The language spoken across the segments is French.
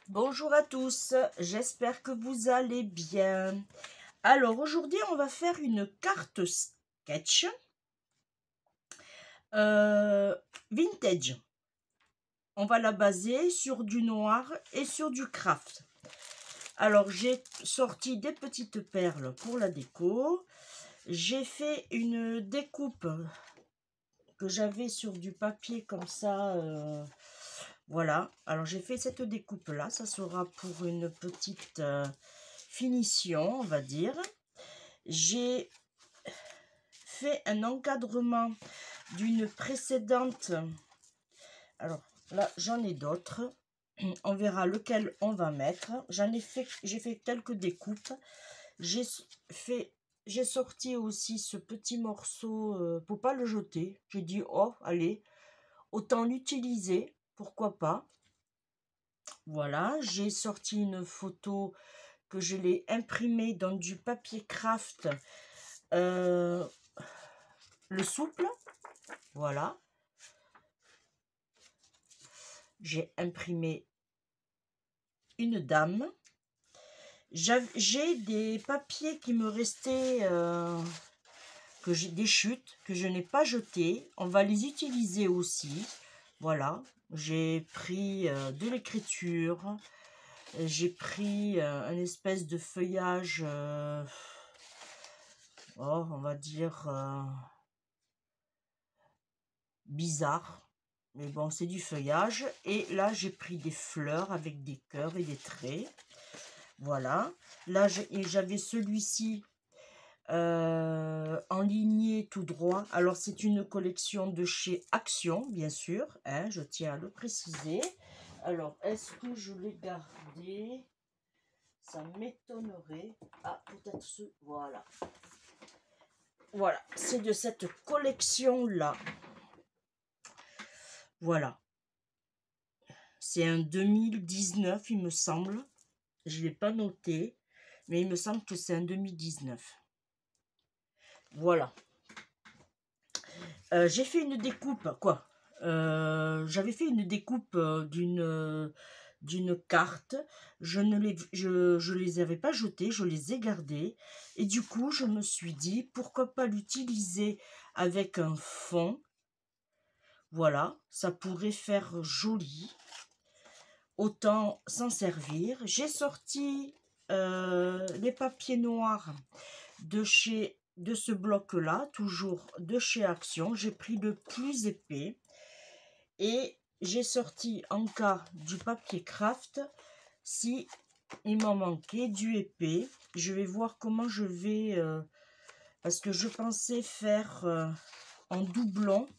Bonjour à tous, j'espère que vous allez bien. Alors aujourd'hui on va faire une carte sketch vintage. On va la baser sur du noir et sur du craft. Alors j'ai sorti des petites perles pour la déco. J'ai fait une découpe que j'avais sur du papier comme ça. Voilà, alors j'ai fait cette découpe là, ça sera pour une petite finition, on va dire. J'ai fait un encadrement d'une précédente, alors là j'en ai d'autres, on verra lequel on va mettre. J'ai fait quelques découpes, j'ai sorti aussi ce petit morceau pour pas le jeter. J'ai dit oh allez, autant l'utiliser, pourquoi pas. Voilà, j'ai sorti une photo que je l'ai imprimée dans du papier craft, le souple. Voilà, j'ai imprimé une dame. J'ai des papiers qui me restaient, des chutes que je n'ai pas jetées. On va les utiliser aussi. Voilà, j'ai pris de l'écriture. J'ai pris un espèce de feuillage, on va dire bizarre. Mais bon, c'est du feuillage. Et là, j'ai pris des fleurs avec des cœurs et des traits. Voilà. Là, j'avais celui-ci en lignée tout droit. Alors, c'est une collection de chez Action, bien sûr. Hein, je tiens à le préciser. Alors, est-ce que je l'ai gardé? Ça m'étonnerait. Ah, peut-être ce... Voilà. Voilà, c'est de cette collection-là. Voilà. C'est un 2019, il me semble. Je ne l'ai pas noté, mais il me semble que c'est un 2019. Voilà. J'ai fait une découpe, quoi. J'avais fait une découpe d'une carte. Je les avais pas jetées, je les ai gardées. Et du coup, je me suis dit, pourquoi pas l'utiliser avec un fond. Voilà, ça pourrait faire joli. Autant s'en servir. J'ai sorti les papiers noirs de ce bloc là, toujours de chez Action. J'ai pris le plus épais et j'ai sorti en cas du papier craft. Si il m'en manquait du épais, je vais voir comment je vais, parce que je pensais faire en doublon.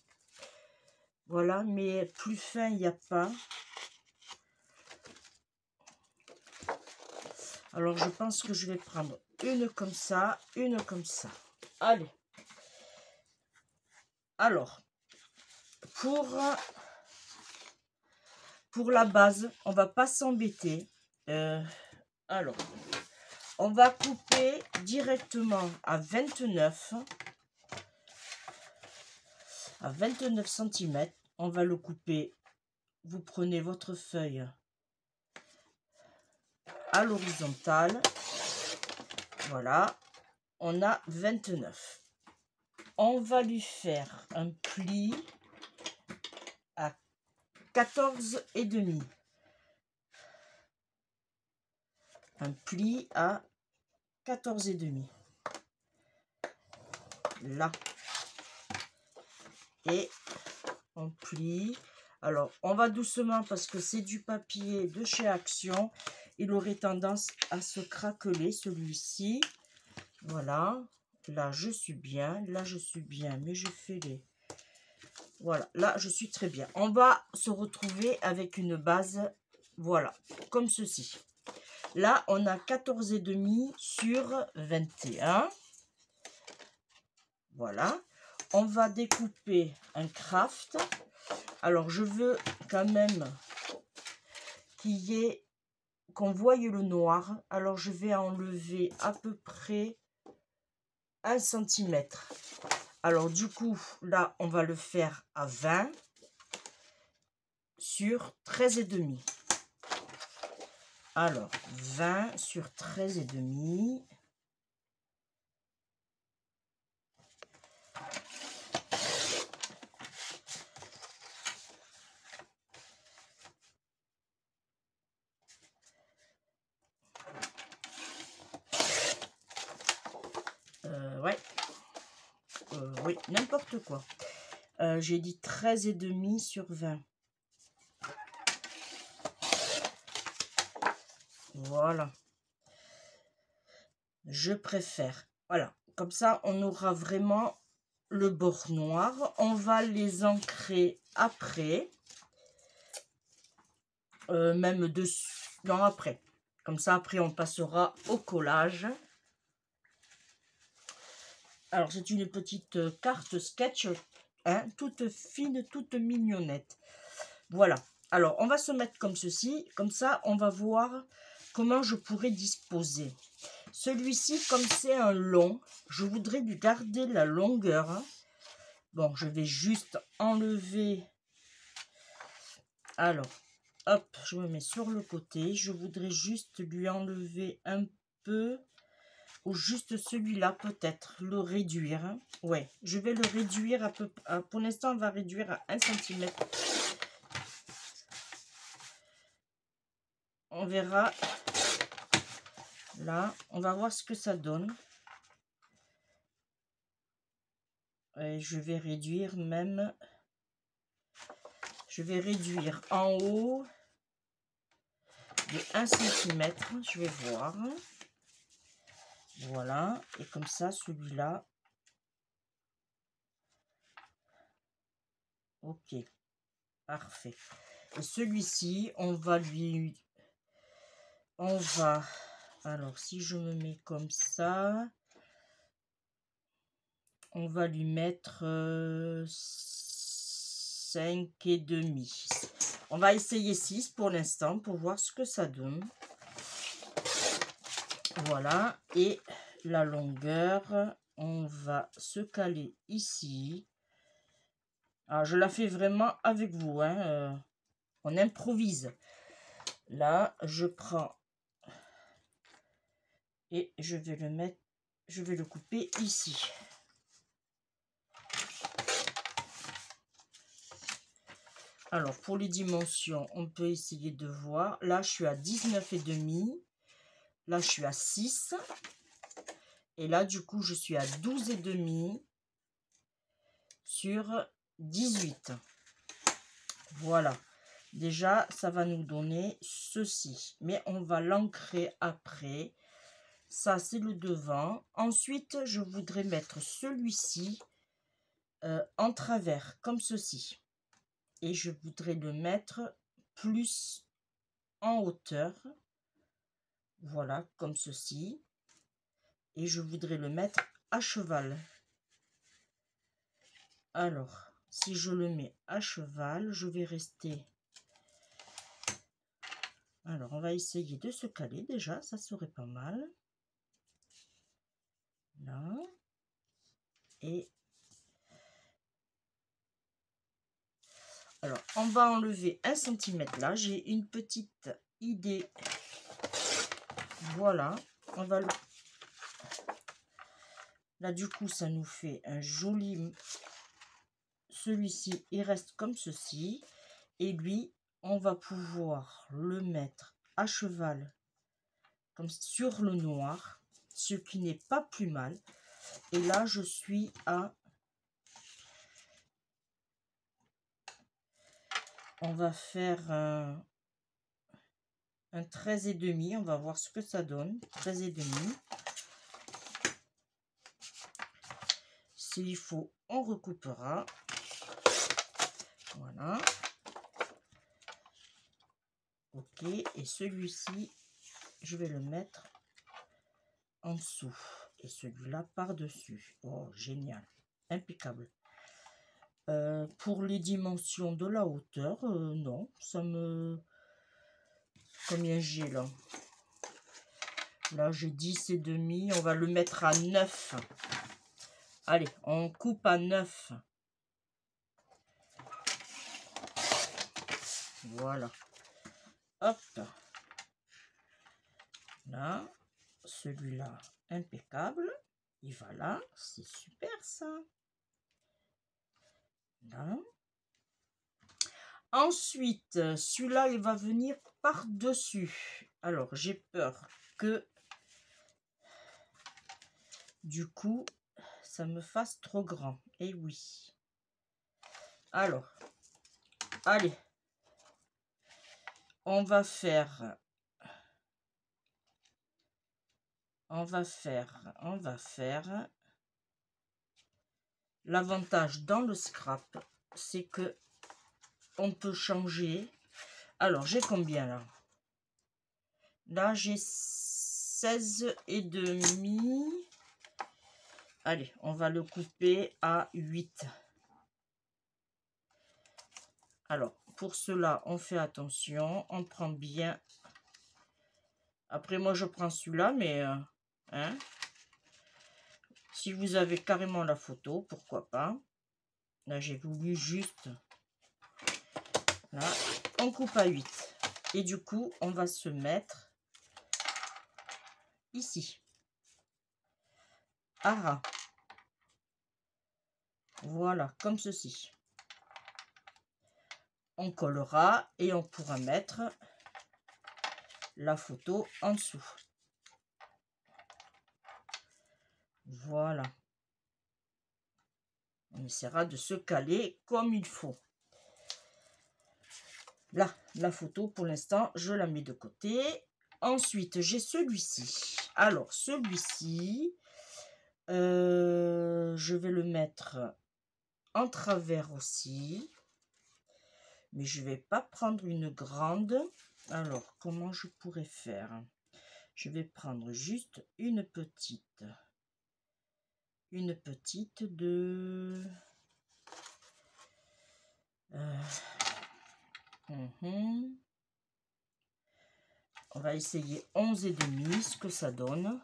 Voilà, mais plus fin il n'y a pas. Alors, je pense que je vais prendre une comme ça, une comme ça. Allez. Alors, pour la base, on va pas s'embêter. Alors, on va couper directement à 29 cm. On va le couper. Vous prenez votre feuille à l'horizontale. Voilà, on a 29. On va lui faire un pli à 14,5. Un pli à 14,5. Là. Et on plie. Alors, on va doucement parce que c'est du papier de chez Action. Il aurait tendance à se craqueler, celui-ci. Voilà. Là, je suis bien. Là, je suis bien. Mais je fais les... Voilà. Là, je suis très bien. On va se retrouver avec une base, voilà, comme ceci. Là, on a 14,5 sur 21. Voilà. On va découper un craft. Alors, je veux quand même qu'on voie le noir. Alors, je vais enlever à peu près 1 cm. Alors, du coup, là, on va le faire à 20 sur 13,5. Alors, 20 sur 13 et demi. Ouais. Oui, n'importe quoi. J'ai dit 13 et demi sur 20. Voilà. Je préfère. Voilà. Comme ça, on aura vraiment le bord noir. On va les ancrer après. Même dessus. Non, après. Comme ça, après, on passera au collage. Alors, c'est une petite carte sketch, hein, toute fine, toute mignonnette. Voilà. Alors, on va se mettre comme ceci. Comme ça, on va voir comment je pourrais disposer. Celui-ci, comme c'est un long, je voudrais lui garder la longueur. Hein. Bon, je vais juste enlever. Alors, hop, je me mets sur le côté. Je voudrais juste lui enlever un peu. Ou juste celui-là, peut-être, le réduire. Hein. Ouais, je vais le réduire à peu. Pour l'instant, on va réduire à 1 cm. On verra. Là, on va voir ce que ça donne. Et je vais réduire même. Je vais réduire en haut de 1 cm. Je vais voir. Voilà. Et comme ça, celui-là. Ok. Parfait. Et celui-ci, on va lui... On va... Alors, si je me mets comme ça... On va lui mettre 5,5. On va essayer 6 pour l'instant pour voir ce que ça donne. Voilà. Et la longueur, on va se caler ici. Alors, je la fais vraiment avec vous. Hein, on improvise. Là, je prends et je vais le mettre. Je vais le couper ici. Alors, pour les dimensions, on peut essayer de voir. Là, je suis à 19,5. Là, je suis à 6. Et là, du coup, je suis à 12,5 sur 18. Voilà. Déjà, ça va nous donner ceci. Mais on va l'ancrer après. Ça, c'est le devant. Ensuite, je voudrais mettre celui-ci en travers, comme ceci. Et je voudrais le mettre plus en hauteur. Voilà, comme ceci. Et je voudrais le mettre à cheval. Alors, si je le mets à cheval, je vais rester... Alors, on va essayer de se caler déjà, ça serait pas mal. Là. Et... Alors, on va enlever 1 cm là. J'ai une petite idée. Voilà. On va le... Là, du coup, ça nous fait un joli... Celui-ci, il reste comme ceci. Et lui, on va pouvoir le mettre à cheval, comme sur le noir, ce qui n'est pas plus mal. Et là, je suis à... On va faire un 13,5. On va voir ce que ça donne. 13,5. S'il faut, on recoupera. Voilà. Ok. Et celui-ci, je vais le mettre en dessous. Et celui-là par-dessus. Oh, génial. Impeccable. Pour les dimensions de la hauteur, non, ça me... Combien j'ai là? Là, j'ai 10,5. On va le mettre à 9. Allez, on coupe à 9. Voilà. Hop. Voilà. Celui-là, impeccable. Et voilà, c'est super ça. Là. Ensuite, celui-là, il va venir par-dessus. Alors, j'ai peur que, du coup, ça me fasse trop grand. Et oui. Alors, allez. On va faire... L'avantage dans le scrap, c'est que on peut changer. Alors, j'ai combien là? Là, j'ai 16,5. Allez, on va le couper à 8. Alors, pour cela, on fait attention. On prend bien. Après, moi, je prends celui-là, mais... hein, si vous avez carrément la photo, pourquoi pas. Là, j'ai voulu juste... Là, on coupe à 8. Et du coup, on va se mettre ici. À ras. Voilà, comme ceci. On collera et on pourra mettre la photo en dessous. Voilà. On essaiera de se caler comme il faut. Là, la photo, pour l'instant, je la mets de côté. Ensuite, j'ai celui-ci. Alors, celui-ci, je vais le mettre en travers aussi. Mais je ne vais pas prendre une grande. Alors, comment je pourrais faire? Je vais prendre juste une petite. Une petite de... On va essayer 11,5, ce que ça donne.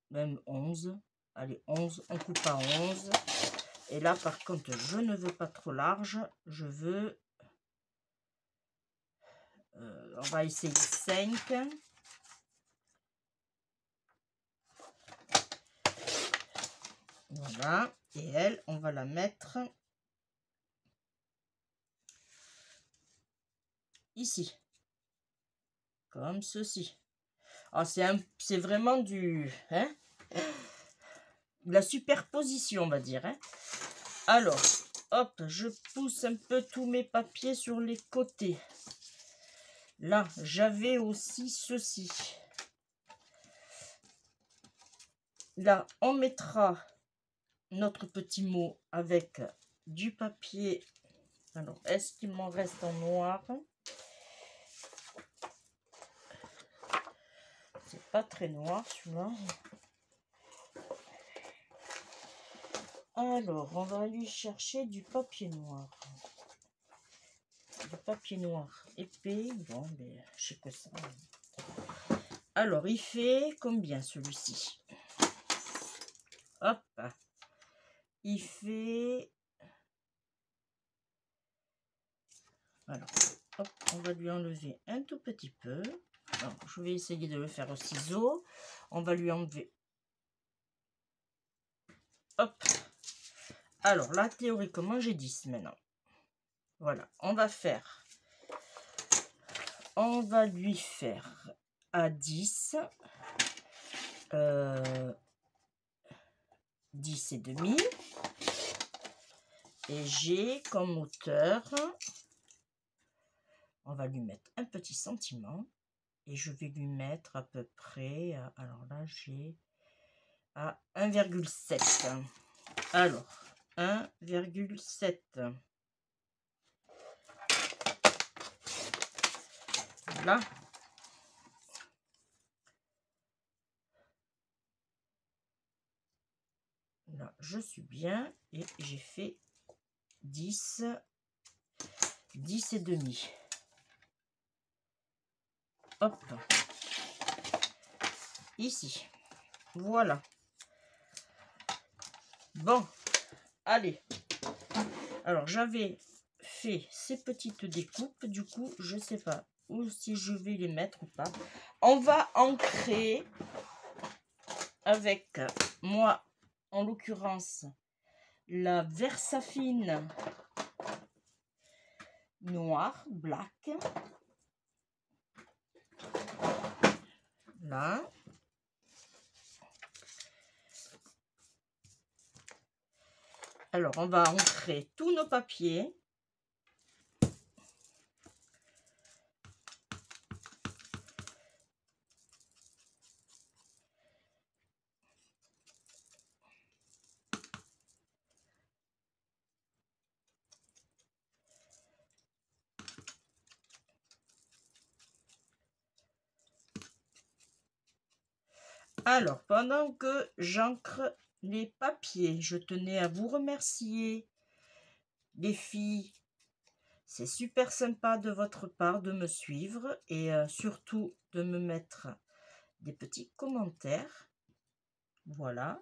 Même 11. Allez, 11. On coupe à 11. Et là, par contre, je ne veux pas trop large. Je veux... on va essayer 5. Voilà. Et elle, on va la mettre ici. Comme ceci. Ah, c'est vraiment du... Hein, la superposition, on va dire. Hein. Alors, hop, je pousse un peu tous mes papiers sur les côtés. Là, j'avais aussi ceci. Là, on mettra notre petit mot avec du papier. Alors, est-ce qu'il m'en reste en noir? C'est pas très noir, celui-là. Alors, on va aller chercher du papier noir. Du papier noir épais. Bon, mais je sais que ça. Alors, il fait combien celui-ci? Hop. Il fait... Alors, hop, on va lui enlever un tout petit peu. Alors, je vais essayer de le faire au ciseau. On va lui enlever. Hop. Alors, là, théoriquement, j'ai 10 maintenant. Voilà, on va faire. On va lui faire à 10. 10,5. Et j'ai comme hauteur... On va lui mettre un petit sentiment. Et je vais lui mettre à peu près... Alors là, j'ai à 1,7. Alors, 1,7. Voilà. Là, je suis bien. Et j'ai fait 10. 10,5. Hop. Ici. Voilà. Bon. Allez. Alors, j'avais fait ces petites découpes. Du coup, je sais pas ou si je vais les mettre ou pas. On va ancrer avec moi, en l'occurrence, la Versafine noire, black. Là. Alors, on va ancrer tous nos papiers. Alors, pendant que j'ancre les papiers, je tenais à vous remercier, les filles. C'est super sympa de votre part de me suivre et surtout de me mettre des petits commentaires. Voilà.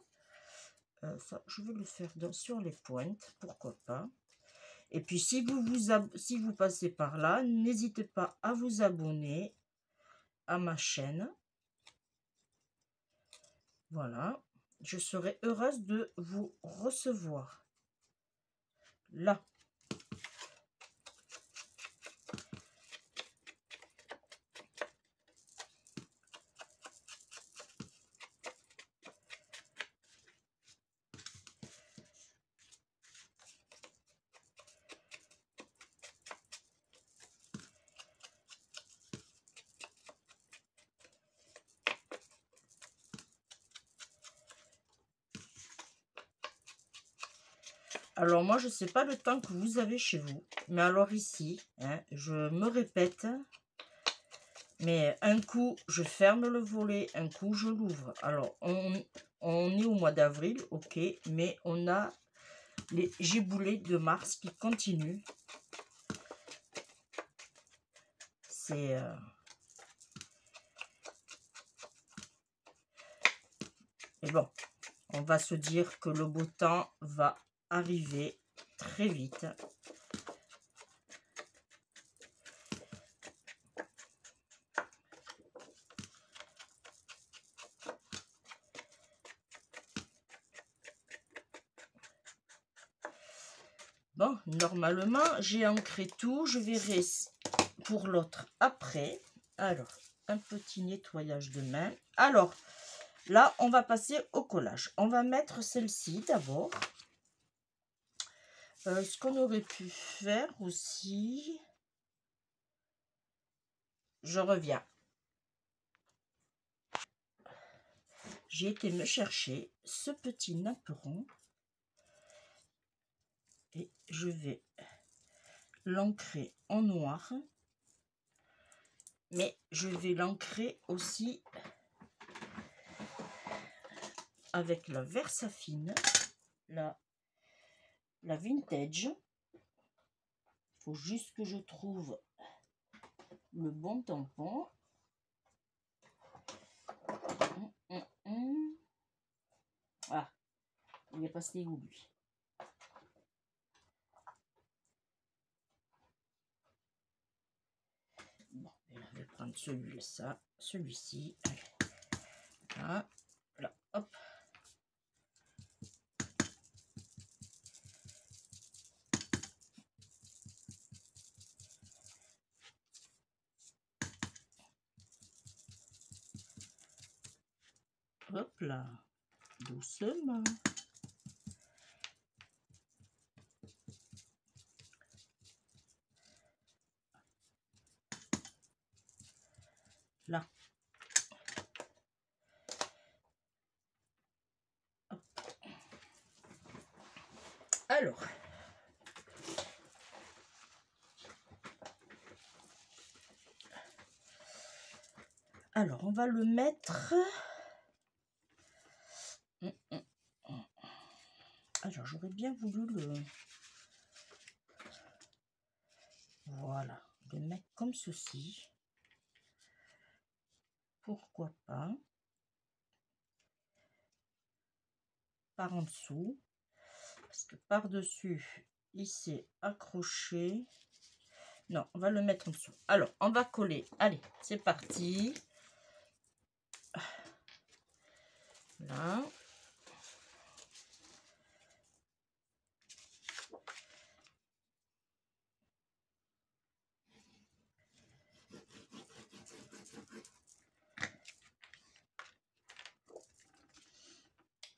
Ça, je vais le faire sur les pointes, pourquoi pas. Et puis, si vous passez par là, n'hésitez pas à vous abonner à ma chaîne. Voilà. Je serai heureuse de vous recevoir. Là. Alors moi, je ne sais pas le temps que vous avez chez vous. Mais alors ici, hein, je me répète. Mais un coup, je ferme le volet. Un coup, je l'ouvre. Alors, on est au mois d'avril, ok. Mais on a les giboulées de mars qui continuent. C'est... Mais bon, on va se dire que le beau temps va arriver très vite. Bon, normalement, j'ai ancré tout. Je verrai pour l'autre après. Alors, un petit nettoyage de main. Alors, là, on va passer au collage. On va mettre celle-ci d'abord. Ce qu'on aurait pu faire aussi... Je reviens. J'ai été me chercher ce petit napperon. Et je vais l'ancrer en noir. Mais je vais l'ancrer aussi avec la Versafine, la vintage. Il faut juste que je trouve le bon tampon. Ah, il est passé où lui? Bon, je vais prendre celui-ci. Là, là, hop. Hop là, doucement. Là. Hop. Alors, on va le mettre... Alors, j'aurais bien voulu le... Voilà, le mettre comme ceci. Pourquoi pas. Par en dessous. Parce que par-dessus, il s'est accroché. Non, on va le mettre en dessous. Alors, on va coller. Allez, c'est parti. Là.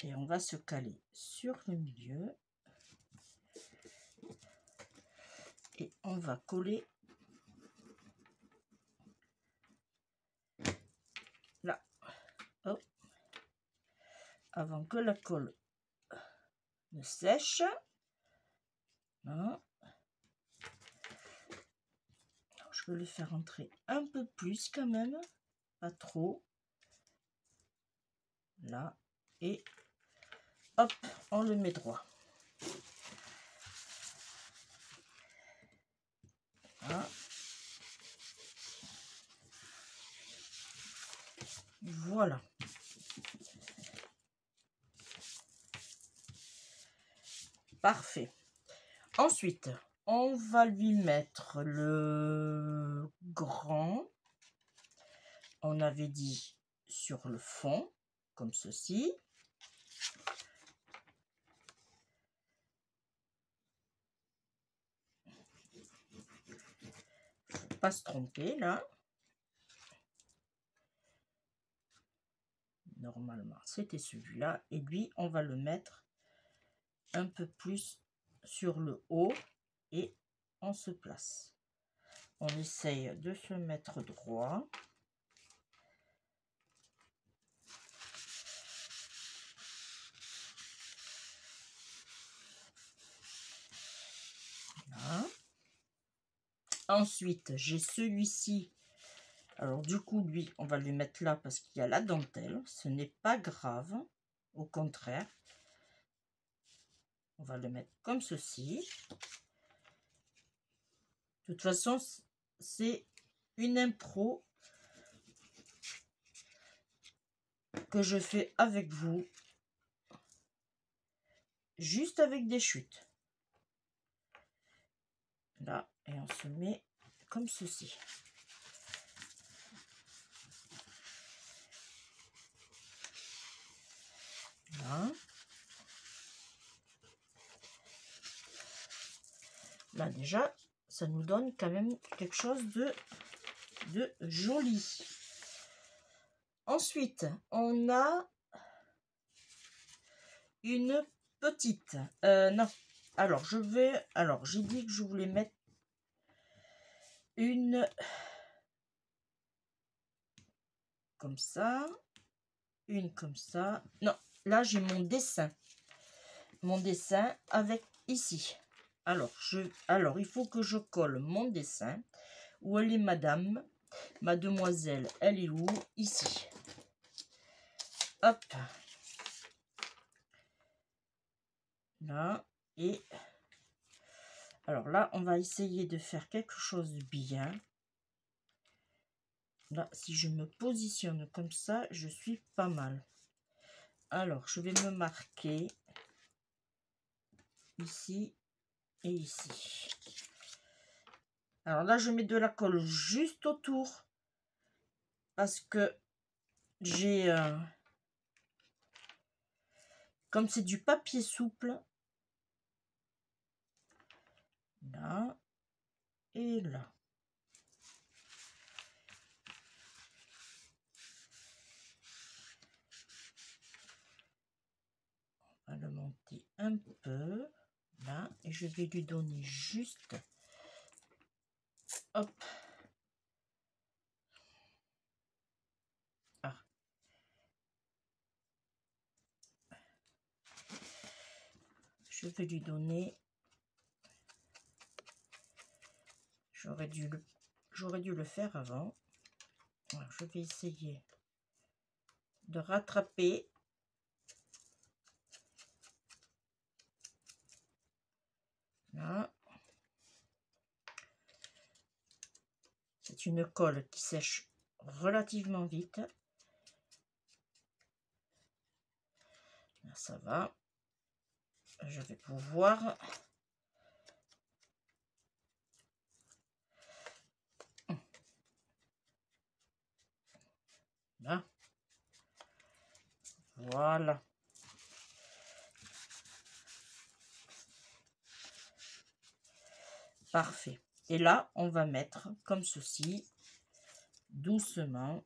Et on va se caler sur le milieu. Et on va coller là. Hop. Avant que la colle ne sèche. Là. Je vais le faire entrer un peu plus quand même. Pas trop. Là. Et hop, on le met droit. Là. Voilà. Parfait. Ensuite, on va lui mettre le grand. On avait dit sur le fond, comme ceci. Faut pas se tromper là. Normalement, c'était celui-là. Et lui, on va le mettre un peu plus sur le haut. Et on se place. On essaye de se mettre droit. Là. Ensuite, j'ai celui-ci. Alors du coup, lui, on va lui mettre là parce qu'il y a la dentelle. Ce n'est pas grave. Au contraire. On va le mettre comme ceci. De toute façon, c'est une impro que je fais avec vous. Juste avec des chutes. Là, et on se met comme ceci. Là. Là déjà, ça nous donne quand même quelque chose de joli. Ensuite, on a une petite. Non. Alors, j'ai dit que je voulais mettre une comme ça. Une comme ça. Non, là, j'ai mon dessin. Mon dessin avec ici. Alors, il faut que je colle mon dessin. Où elle est, madame? Mademoiselle, elle est où? Ici. Hop. Là. Et alors là, on va essayer de faire quelque chose de bien. Là, si je me positionne comme ça, je suis pas mal. Alors, je vais me marquer ici et ici. Alors là, je mets de la colle juste autour parce que j'ai... comme c'est du papier souple, là et là. On va le monter un peu, là, et je vais lui donner juste... Hop. Ah. Je vais lui donner... J'aurais dû le faire avant. Alors, je vais essayer de rattraper. Là. C'est une colle qui sèche relativement vite. Là, ça va. Je vais pouvoir Là. Voilà. Parfait. Et là, on va mettre comme ceci, doucement.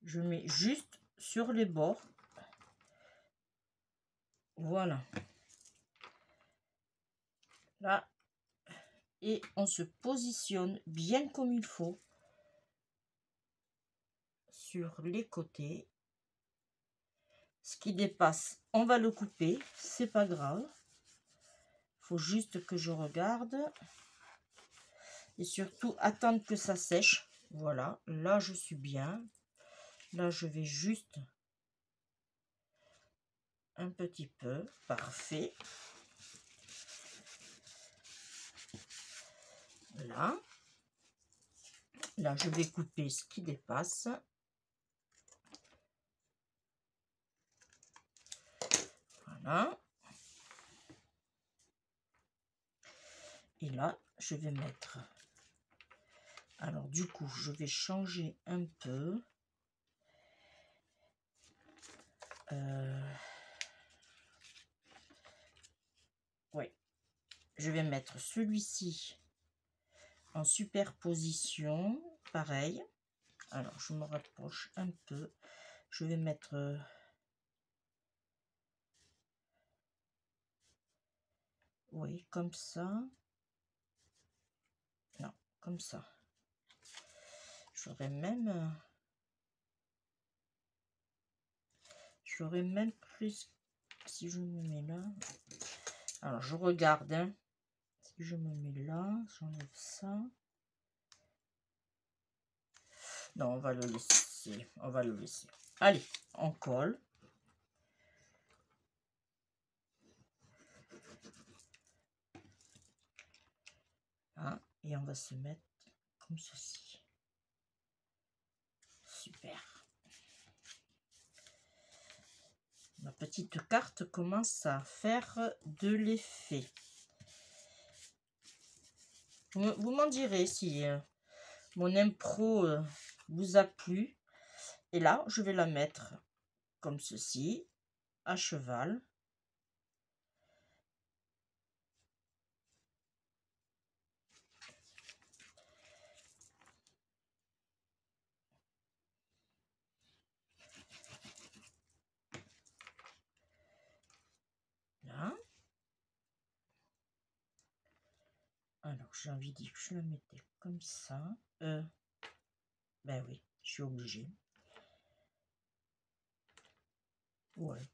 Je mets juste sur les bords. Voilà. Là. Et on se positionne bien comme il faut sur les côtés. Ce qui dépasse, on va le couper, c'est pas grave. Faut juste que je regarde. Et surtout, attendre que ça sèche. Voilà, là je suis bien. Là, je vais juste un petit peu. Parfait. Là. Là, je vais couper ce qui dépasse. Voilà. Et là, je vais mettre... Alors, du coup, je vais changer un peu. Oui. Je vais mettre celui-ci en superposition. Pareil. Alors, je me rapproche un peu. Je vais mettre... oui, comme ça. Non, comme ça. J'aurais même pris, si je me mets là. Alors, je regarde. Hein. Si je me mets là, j'enlève ça. Non, on va le laisser. On va le laisser. Allez, on colle. Hein, et on va se mettre comme ceci. Super. Ma petite carte commence à faire de l'effet. Vous m'en direz si mon impro vous a plu. Et là, je vais la mettre comme ceci, à cheval. Là. Alors, j'ai envie de dire que je la mettais comme ça. Ben oui, je suis obligée. Ouais.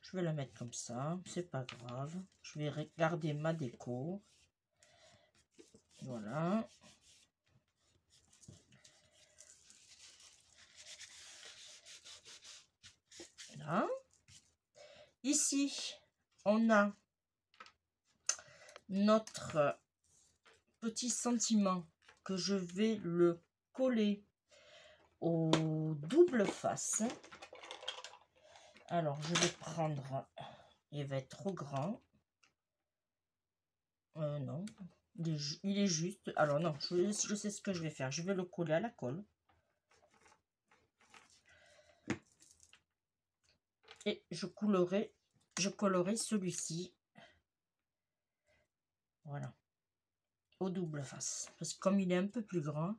Je vais la mettre comme ça, c'est pas grave. Je vais regarder ma déco. Voilà. Là. Ici, on a notre petit sentiment que je vais le coller au double face. Alors, je vais prendre, il va être trop grand. Non, il est juste. Alors non, je sais ce que je vais faire. Je vais le coller à la colle. Et je collerai celui-ci. Voilà. Au double face. Parce que comme il est un peu plus grand.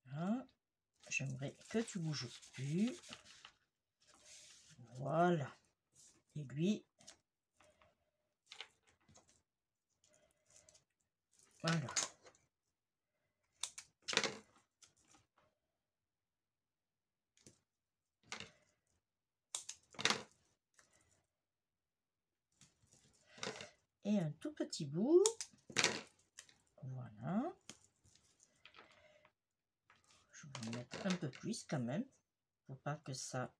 Voilà. J'aimerais que tu bouges plus. Voilà. Et lui. Voilà. Et un tout petit bout. Voilà. Je vais en mettre un peu plus quand même. Faut pas que ça...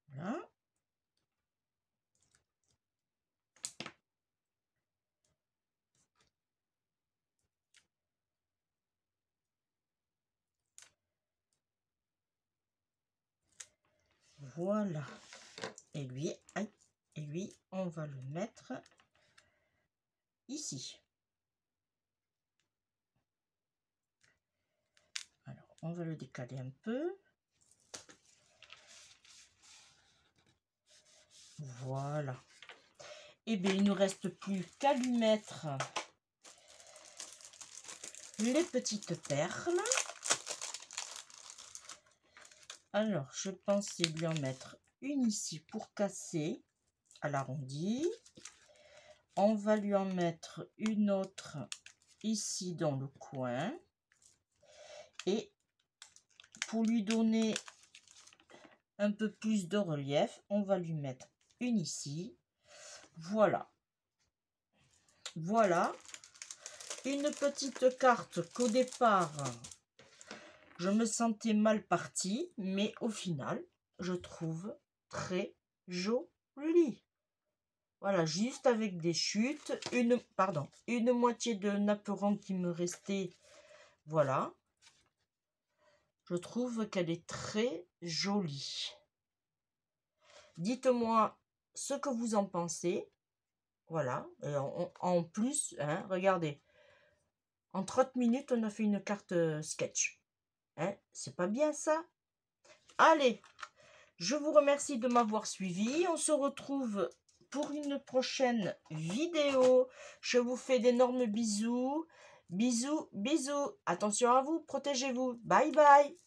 Voilà. Voilà. Et lui, aïe, et lui, on va le mettre ici. Alors, on va le décaler un peu. Voilà. Et bien, il ne nous reste plus qu'à lui mettre les petites perles. Alors, je pensais lui en mettre une ici pour casser à l'arrondi. On va lui en mettre une autre ici dans le coin. Et pour lui donner un peu plus de relief, on va lui mettre une ici. Voilà. Voilà. Une petite carte qu'au départ, je me sentais mal partie, mais au final, je trouve très jolie. Voilà, juste avec des chutes, une moitié de napperon qui me restait. Voilà. Je trouve qu'elle est très jolie. Dites-moi ce que vous en pensez. Voilà. Et en plus, hein, regardez. En 30 minutes, on a fait une carte sketch. Hein, c'est pas bien ça? Allez, je vous remercie de m'avoir suivi. On se retrouve pour une prochaine vidéo. Je vous fais d'énormes bisous. Bisous, bisous. Attention à vous, protégez-vous. Bye bye.